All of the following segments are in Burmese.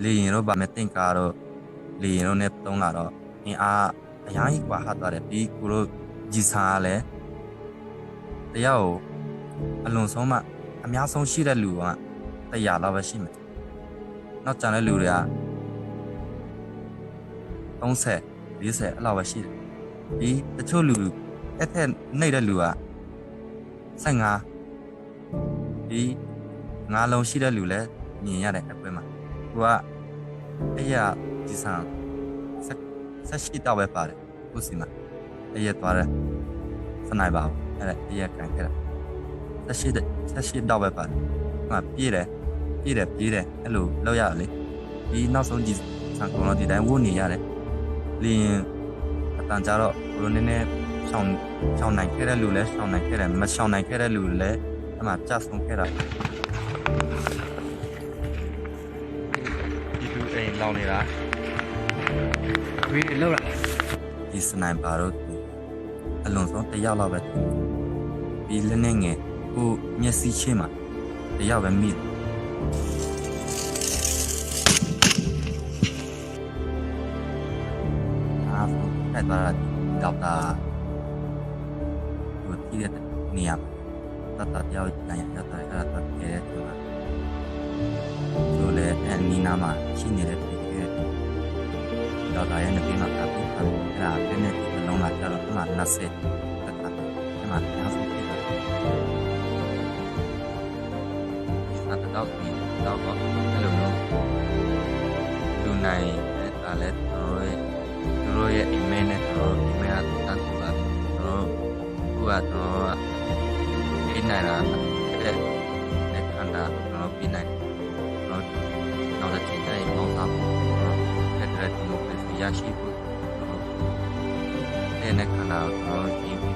လေရင်တော့ဗာမဲ့တင်ကားတော့လေရင်တော့နဲ့တုံးလာတော့အင်းအားအရင်ကြီးกว่าဟာသွားတယ်ပြီးကိုတို့ဂျီဆာကလည်းတယောက်အလွန်ဆုံးမှအများဆုံးရှိတဲ့လူက100လောက်ပဲရှိမယ်နောက်ကျန်တဲ့လူတွေက30 40အဲ့လောက်ပဲရှိတယ်ဒီတချို့လူအဲ့ထက်နှိပ်တဲ့လူက15ဒီ9လုံးရှိတဲ့လူလည်းမြင်ရတယ်အပွဲမှာသူကအဲ့ရဒီဆန်ဆက်ရှိတော့ပဲပါတယ်ခုစီမှာအဲ့ရသွားတယ်စနိုက်ပါဘူးအဲ့ရကန်ခဲ့တာဆက်ရှိတော့ပဲပါတယ်ဟိုပြေးတယ်အဲ့လိုလောက်ရလေဒီနောက်ဆုံးဒီဆန်ကတော့ဒီတိုင်းဝုန်းနေရတယ်လင်းအတန်ကြတော့ဘလိုနည်းနည်းရှောင်းနိုင်ခဲ့တဲ့လူလဲရှောင်းနိုင်ခဲ့တယ်မရှောင်းနိုင်ခဲ့တဲ့လူလဲအမှကြဆုံးခဲ့တာဒီလူအိမ်လောင်နေတာဝေးလောက်လာဒီစနိုက်ပါတော့အလွန်ဆုံး1ယောက်လောက်ပဲပြီးလက်နဲ့ငယ်ကိုမျက်စိချင်းမှာ1ယောက်ပဲမိအဲ့ဒါတော့သူတည်တဲ့နေရာတတ်တယောက်နိုင်ရတာအဲ့ဒါတည်တဲ့သူကဆိုလေအနီနာမှာရှိနေတဲ့တည်တဲ့တော့ဒါရဲ့နေပြမှာကပ်ပြီးအဲ့ဒါလည်းနဲ့ဒီလုံးလာကြတော့အမှ20တက်တာအမှ20ဖြစ်တာဒီတော့တော့အဲ့လိုမျိုးလူနိုင်အဲ့ဒါလည်းသူတို့ရဲ့ email နဲ့သူတို့ email အတန်းတူတာသူတို့ကတော့ပြနိုင်တာတဲ့ခန္ဓာတော့ပြနိုင်တော့နောက်တစ်ချိန်ကျရင်ပေါင်းစားဖို့အဲ့ဒါဒီမိုကရေစီရရှိဖို့တဲ့ခန္ဓာကို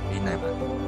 ပြနိုင်ပါတယ်